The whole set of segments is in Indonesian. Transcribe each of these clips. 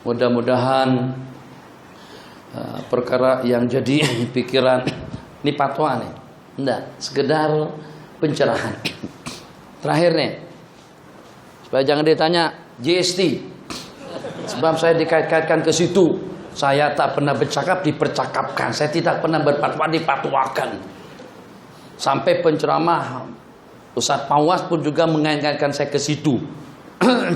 Mudah-mudahan perkara yang jadi pikiran ini fatwa nih, enggak, sekedar pencerahan. Terakhir nih, supaya jangan ditanya GST, sebab saya dikait-kaitkan ke situ. Saya tak pernah bercakap, dipercakapkan. Saya tidak pernah berfatwa, dipatwakan. Sampai penceramah Ustaz Pawas pun juga mengait-kaitkan saya ke situ.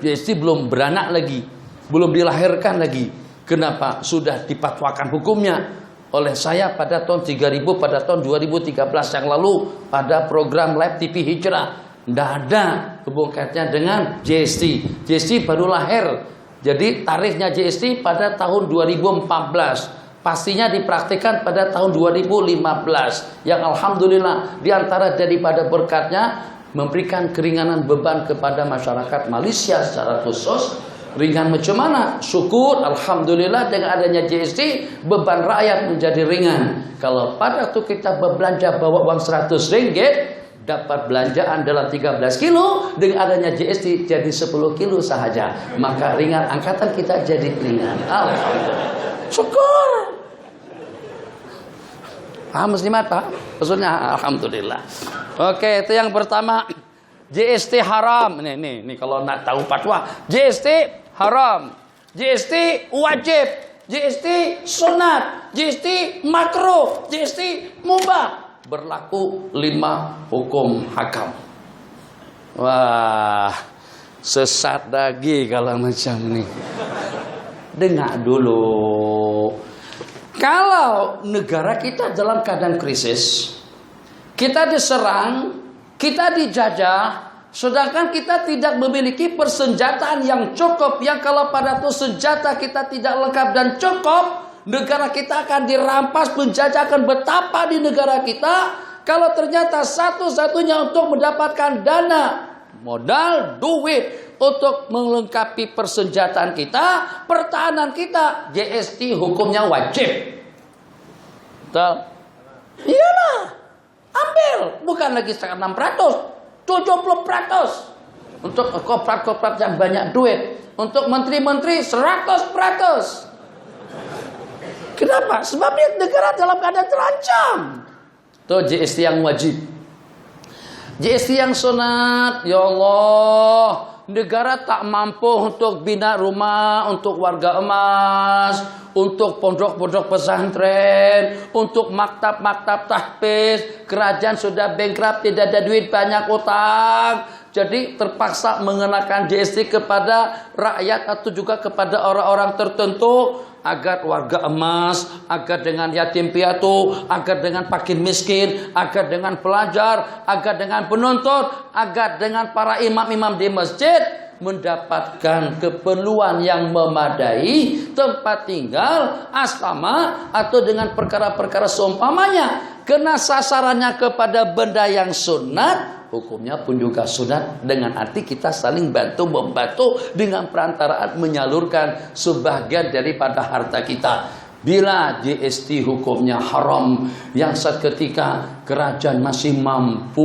GST belum beranak lagi, belum dilahirkan lagi. Kenapa? Sudah dipatwakan hukumnya oleh saya pada tahun 3000, pada tahun 2013 yang lalu, pada program Live TV Hijrah. Tidak ada hubungannya dengan GST. GST baru lahir. Jadi tarifnya GST pada tahun 2014. Pastinya dipraktikkan pada tahun 2015. Yang alhamdulillah diantara daripada berkatnya memberikan keringanan beban kepada masyarakat Malaysia secara khusus. Ringan macam mana? Syukur, alhamdulillah dengan adanya GST beban rakyat menjadi ringan. Kalau pada waktu kita berbelanja bawa uang 100 ringgit, dapat belanjaan dalam 13 kilo, dengan adanya GST jadi 10 kilo sahaja, maka ringan angkatan kita jadi ringan. Alhamdulillah. Syukur. Muslimat Pak? Maksudnya alhamdulillah. Oke, itu yang pertama. GST haram. Nih kalau nak tahu fatwa, GST haram, GST wajib, GST sunat, GST makruh, GST mubah. Berlaku 5 hukum hakam. Wah, sesat lagi kalau macam ni. Dengar dulu. Kalau negara kita dalam keadaan krisis, kita diserang, kita dijajah, sedangkan kita tidak memiliki persenjataan yang cukup, yang kalau pada itu senjata kita tidak lengkap dan cukup, negara kita akan dirampas, penjajah akan betapa di negara kita. Kalau ternyata satu-satunya untuk mendapatkan dana, modal, duit untuk melengkapi persenjataan kita, pertahanan kita, GST hukumnya wajib. Betul? Iyalah, ambil, bukan lagi 600, 70%. Untuk korporat-korporat yang banyak duit, untuk menteri-menteri 100%. Kenapa? Sebab negara dalam keadaan terancam. Itu GST yang wajib. GST yang sunat, ya Allah, negara tak mampu untuk bina rumah untuk warga emas, untuk pondok-pondok pesantren, untuk maktab-maktab tahfiz. Kerajaan sudah bankrupt, tidak ada duit, banyak utang. Jadi terpaksa mengenakan GST kepada rakyat atau juga kepada orang-orang tertentu, agar warga emas, agar dengan yatim piatu, agar dengan fakir miskin, agar dengan pelajar, agar dengan penuntut, agar dengan para imam-imam di masjid mendapatkan keperluan yang memadai, tempat tinggal, asrama, atau dengan perkara-perkara seumpamanya. Karena sasarannya kepada benda yang sunat, hukumnya pun juga sunat, dengan arti kita saling bantu-membantu dengan perantaraan menyalurkan sebagian daripada harta kita. Bila GST hukumnya haram, yang seketika kerajaan masih mampu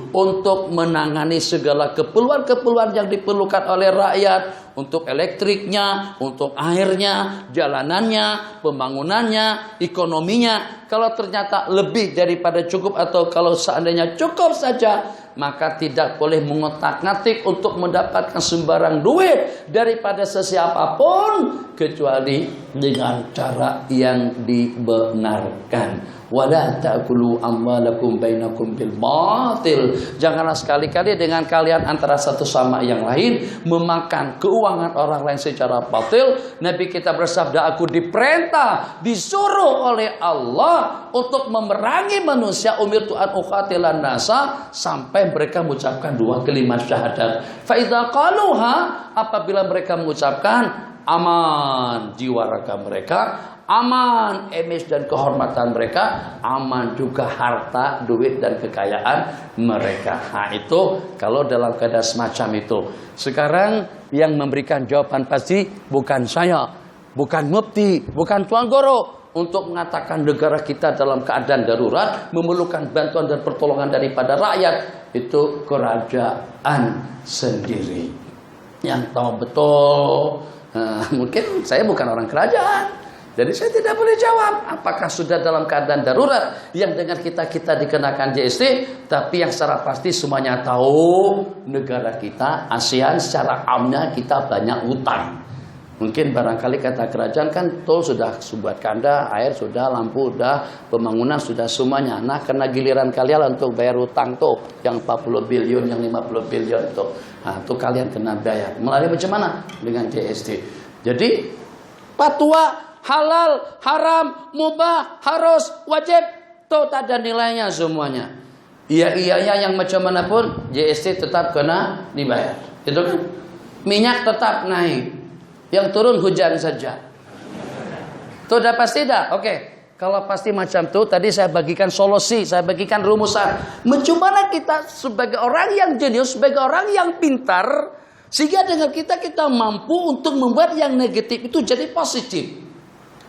untuk menangani segala keperluan-keperluan yang diperlukan oleh rakyat, untuk elektriknya, untuk airnya, jalanannya, pembangunannya, ekonominya. Kalau ternyata lebih daripada cukup, atau kalau seandainya cukup saja, maka tidak boleh mengotak-ngatik untuk mendapatkan sembarang duit daripada sesiapapun, kecuali dengan cara yang dibenarkan. Wala ta'kulu amwalakum bainakum bil batil. Janganlah sekali-kali dengan kalian antara satu sama yang lain memakan keuangan orang lain secara batil. Nabi kita bersabda, aku diperintah, disuruh oleh Allah untuk memerangi manusia, umirtu an uqatilan nasa, sampai mereka mengucapkan 2 kalimat syahadat. Fa idza qaluha, apabila mereka mengucapkan, aman jiwa raga mereka, aman image dan kehormatan mereka, aman juga harta, duit dan kekayaan mereka. Nah itu kalau dalam keadaan semacam itu. Sekarang yang memberikan jawaban pasti bukan saya, bukan mufti, bukan tuan guru, untuk mengatakan negara kita dalam keadaan darurat, memerlukan bantuan dan pertolongan daripada rakyat. Itu kerajaan sendiri yang tahu betul Mungkin saya bukan orang kerajaan, jadi saya tidak boleh jawab apakah sudah dalam keadaan darurat yang dengan kita dikenakan GST, tapi yang secara pasti semuanya tahu negara kita ASEAN secara amnya kita banyak utang. Mungkin barangkali kata kerajaan kan tol sudah buat kanda, air sudah, lampu sudah, pembangunan sudah semuanya. Nah, kena giliran kalian untuk bayar utang tuh yang 40 billion, yang 50 billion itu. Nah, tuh kalian kena bayar. Melalui macam mana? Dengan GST. Jadi fatwa halal, haram, mubah, harus, wajib, tuh tak ada nilainya semuanya. Iya yang macam mana pun GST tetap kena dibayar. Itu kan? Minyak tetap naik. Yang turun hujan saja. Itu udah pasti dah. Oke. Kalau pasti macam itu, tadi saya bagikan solusi, saya bagikan rumusan. Bagaimana kita sebagai orang yang jenius, sebagai orang yang pintar, sehingga dengan kita mampu untuk membuat yang negatif itu jadi positif.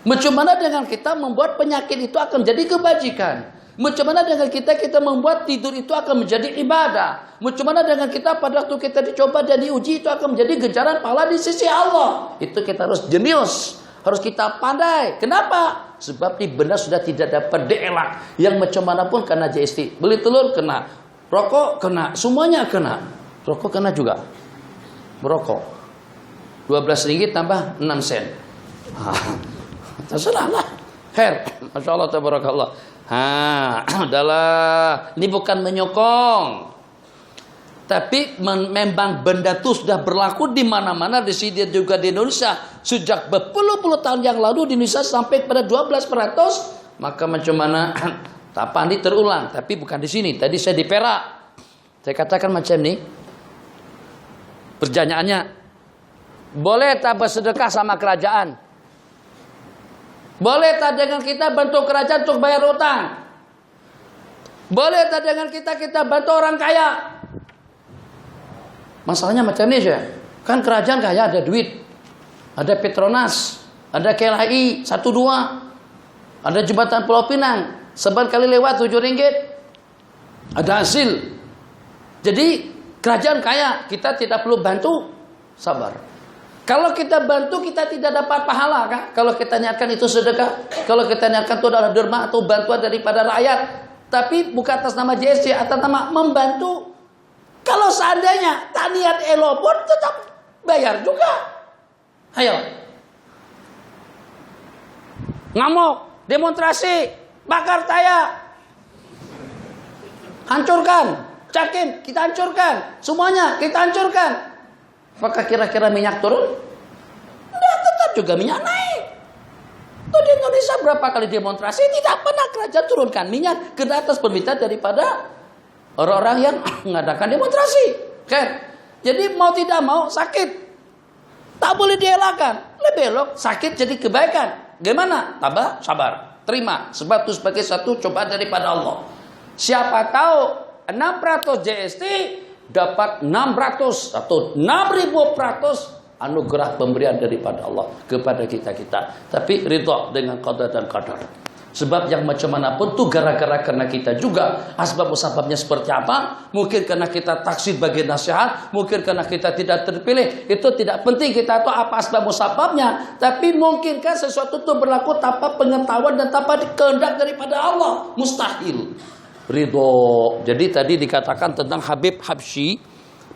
Bagaimana dengan kita membuat penyakit itu akan jadi kebajikan. Bagaimana dengan kita membuat tidur itu akan menjadi ibadah. Bagaimana dengan kita pada waktu kita dicoba dan diuji itu akan menjadi ganjaran pahala di sisi Allah. Itu kita harus jenius, harus kita pandai. Kenapa? Sebab di benar sudah tidak dapat dielak. Yang macam mana pun kena GST. Beli telur kena, rokok kena, semuanya kena. Rokok kena juga. Merokok 12 ringgit tambah 6 sen. Terserah lah. Khair. Masya Allah tabarakallah. Adalah ini bukan menyokong, tapi memang benda itu sudah berlaku di mana-mana di sini juga di Indonesia sejak berpuluh-puluh tahun yang lalu di Indonesia sampai pada 12%. Maka macam mana tapan ini terulang, tapi bukan di sini. Tadi saya di Perak, saya katakan macam ini. Pertanyaannya, boleh tak bersedekah sama kerajaan? Boleh tak dengan kita bantu kerajaan untuk bayar utang? Boleh tak dengan kita bantu orang kaya? Masalahnya macam ini saja. Kan kerajaan kaya, ada duit. Ada Petronas, ada KLHI 1-2, ada jembatan Pulau Pinang, seban kali lewat 7 ringgit. Ada hasil. Jadi kerajaan kaya, kita tidak perlu bantu. Sabar. Kalau kita bantu, kita tidak dapat pahala kan? Kalau kita niatkan itu sedekah, kalau kita niatkan itu adalah derma atau bantuan daripada rakyat, tapi bukan atas nama GST, atas nama membantu. Kalau seandainya tak niat elo pun tetap bayar juga. Ayo. Ngamuk, demonstrasi, bakar taya, hancurkan, cakim, kita hancurkan, semuanya kita hancurkan. Apakah kira-kira minyak turun? Tidak, tetap juga minyak naik. Tuh di Indonesia berapa kali demonstrasi tidak pernah kerajaan turunkan minyak ke atas permintaan daripada orang-orang yang mengadakan demonstrasi. Oke. Jadi mau tidak mau sakit, tak boleh dielakkan. Lebih elok sakit jadi kebaikan. Gimana? Tabah, sabar, terima. Sebab itu sebagai satu cobaan daripada Allah. Siapa tahu 600 GST dapat 600 atau 6.000% anugerah pemberian daripada Allah kepada kita. Tapi ridha dengan qada dan qadar. Sebab yang macam mana pun tuh gara-gara karena kita juga asbab-musababnya seperti apa. Mungkin karena kita taksir bagi nasihat, mungkin karena kita tidak terpilih. Itu tidak penting kita tahu apa asbab-musababnya. Tapi mungkinkah sesuatu itu berlaku tanpa pengetahuan dan tanpa kehendak daripada Allah? Mustahil. Ridho. Jadi tadi dikatakan tentang Habib Habsyi,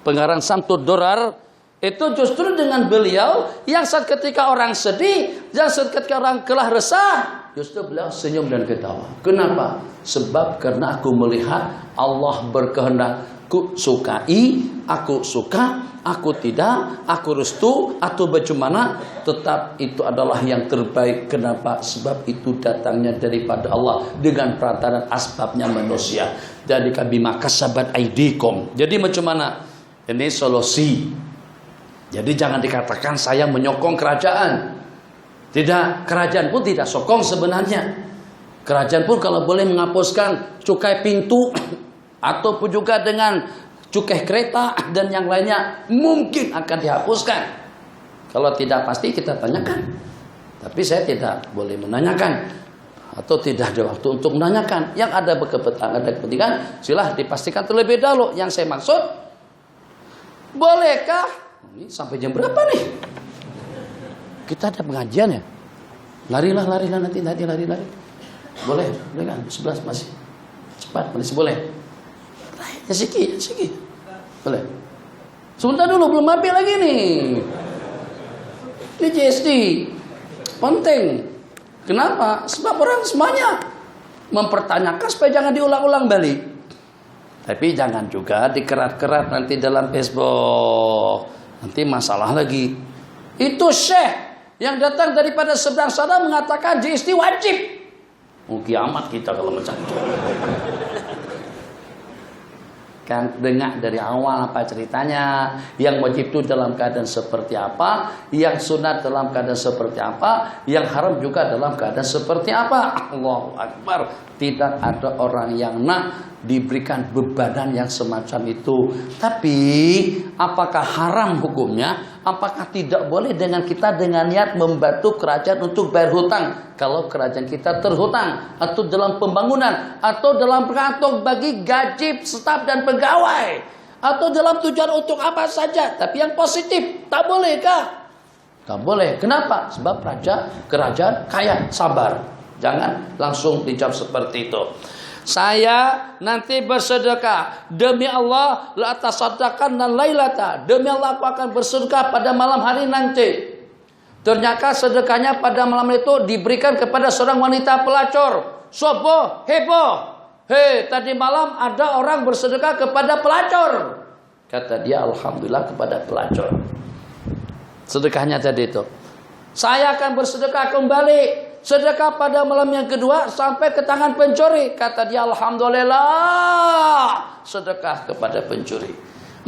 pengarang Samtud Durar, itu justru dengan beliau yang saat ketika orang sedih, yang saat ketika orang kelah resah, justru beliau senyum dan ketawa. Kenapa? Sebab karena aku melihat Allah berkehendak. Aku sukai, aku suka, aku tidak, aku restu, atau bagaimana, tetap itu adalah yang terbaik. Kenapa? Sebab itu datangnya daripada Allah dengan perantaraan asbabnya manusia. Jadi bima kasabat aidikum. Jadi macam mana? Ini solusi. Jadi jangan dikatakan saya menyokong kerajaan. Tidak, kerajaan pun tidak sokong sebenarnya. Kerajaan pun kalau boleh menghapuskan cukai pintu ataupun juga dengan cukai kereta dan yang lainnya mungkin akan dihapuskan. Kalau tidak pasti kita tanyakan. Tapi saya tidak boleh menanyakan atau tidak ada waktu untuk menanyakan. Yang ada kepentingan silah dipastikan terlebih dahulu. Yang saya maksud, bolehkah ini sampai jam berapa nih? kita ada pengajian ya. Larilah nanti lari. Boleh kan? 11 masih cepat, masih boleh. Ya siki. Boleh. Sebentar dulu, belum mampir lagi nih. Ini JSD penting. Kenapa? Sebab orang semuanya mempertanyakan supaya jangan diulang-ulang balik. Tapi jangan juga dikerat-kerat nanti dalam Facebook. Nanti masalah lagi. Itu syekh yang datang daripada seberang sana mengatakan JSD wajib. Oh, kiamat kita kalau macam itu. Kan dengar dari awal apa ceritanya. Yang wajib itu dalam keadaan seperti apa, yang sunat dalam keadaan seperti apa, yang haram juga dalam keadaan seperti apa. Allahu Akbar. Tidak ada orang yang nak diberikan bebanan yang semacam itu. Tapi apakah haram hukumnya? Apakah tidak boleh dengan kita dengan niat membantu kerajaan untuk bayar hutang? Kalau kerajaan kita terhutang, atau dalam pembangunan, atau dalam kantor bagi gaji staf dan pegawai, atau dalam tujuan untuk apa saja, tapi yang positif, tak boleh kah? Tak boleh. Kenapa? Sebab kerajaan kaya. Sabar. Jangan langsung dijawab seperti itu. Saya nanti bersedekah demi Allah, la tasaddaqanna lailata, demi Allah aku akan bersedekah pada malam hari nanti. Ternyata sedekahnya pada malam itu diberikan kepada seorang wanita pelacur. Sopo heboh. Hei, tadi malam ada orang bersedekah kepada pelacur. Kata dia, alhamdulillah kepada pelacur. Sedekahnya tadi itu. Saya akan bersedekah kembali. Sedekah pada malam yang kedua sampai ke tangan pencuri. Kata dia, alhamdulillah. Sedekah kepada pencuri.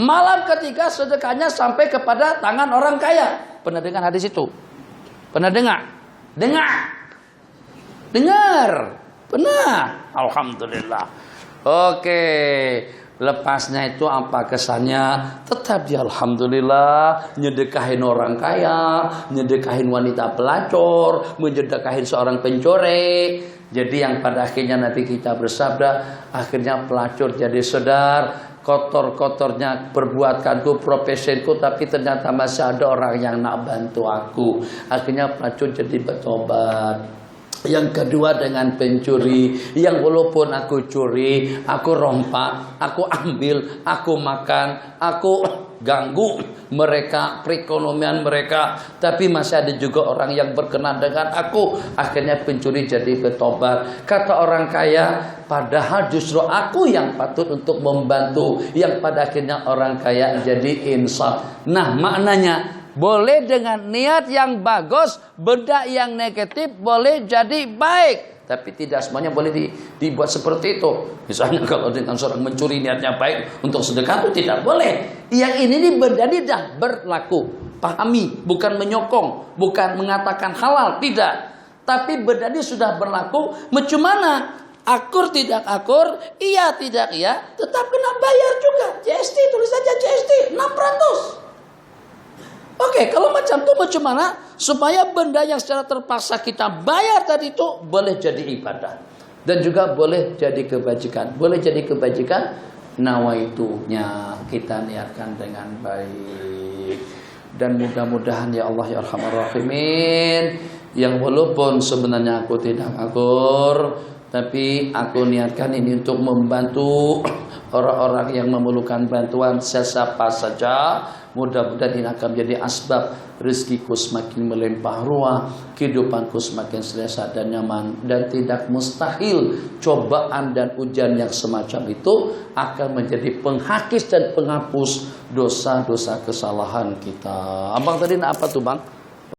Malam ketiga sedekahnya sampai kepada tangan orang kaya. Pernah dengar hadis itu? Pernah dengar? Dengar. Pernah. Alhamdulillah. Oke. Lepasnya itu apa kesannya? Tetap dia alhamdulillah nyedekahin orang kaya, nyedekahin wanita pelacur, menyedekahin seorang pencuri. Jadi yang pada akhirnya nanti kita bersabda, akhirnya pelacur jadi sadar, kotor-kotornya perbuatanku, profesiku, tapi ternyata masih ada orang yang nak bantu aku. Akhirnya pelacur jadi bertobat. Yang kedua dengan pencuri, yang walaupun aku curi, aku rompak, aku ambil, aku makan, aku ganggu mereka, perekonomian mereka, tapi masih ada juga orang yang berkenan dengan aku. Akhirnya pencuri jadi bertobat. Kata orang kaya, padahal justru aku yang patut untuk membantu, yang pada akhirnya orang kaya jadi insaf. Nah, maknanya boleh dengan niat yang bagus, benda yang negatif boleh jadi baik. Tapi tidak semuanya boleh dibuat seperti itu. Misalnya kalau dengan seorang mencuri niatnya baik untuk sedekah itu tidak boleh. Yang ini benda ini dah berlaku. Pahami, bukan menyokong, bukan mengatakan halal, tidak. Tapi benda ini sudah berlaku. Macam mana? Akur tidak akur, iya tidak iya, tetap kena bayar juga. JST, tulis saja JST 600. Oke, kalau macam itu macam mana? Supaya benda yang secara terpaksa kita bayar tadi itu boleh jadi ibadah. Dan juga boleh jadi kebajikan. Boleh jadi kebajikan, nawaitunya kita niatkan dengan baik. Dan mudah-mudahan ya Allah ya Arhamar Rahimin, yang walaupun sebenarnya aku tidak akur, tapi aku niatkan ini untuk membantu orang-orang yang memerlukan bantuan siapa saja. Mudah-mudahan ini akan menjadi asbab rezekiku semakin melimpah ruah, kehidupanku semakin selesa dan nyaman. Dan tidak mustahil cobaan dan ujian yang semacam itu akan menjadi penghapus dan penghapus dosa-dosa kesalahan kita. Abang tadi apa tuh bang?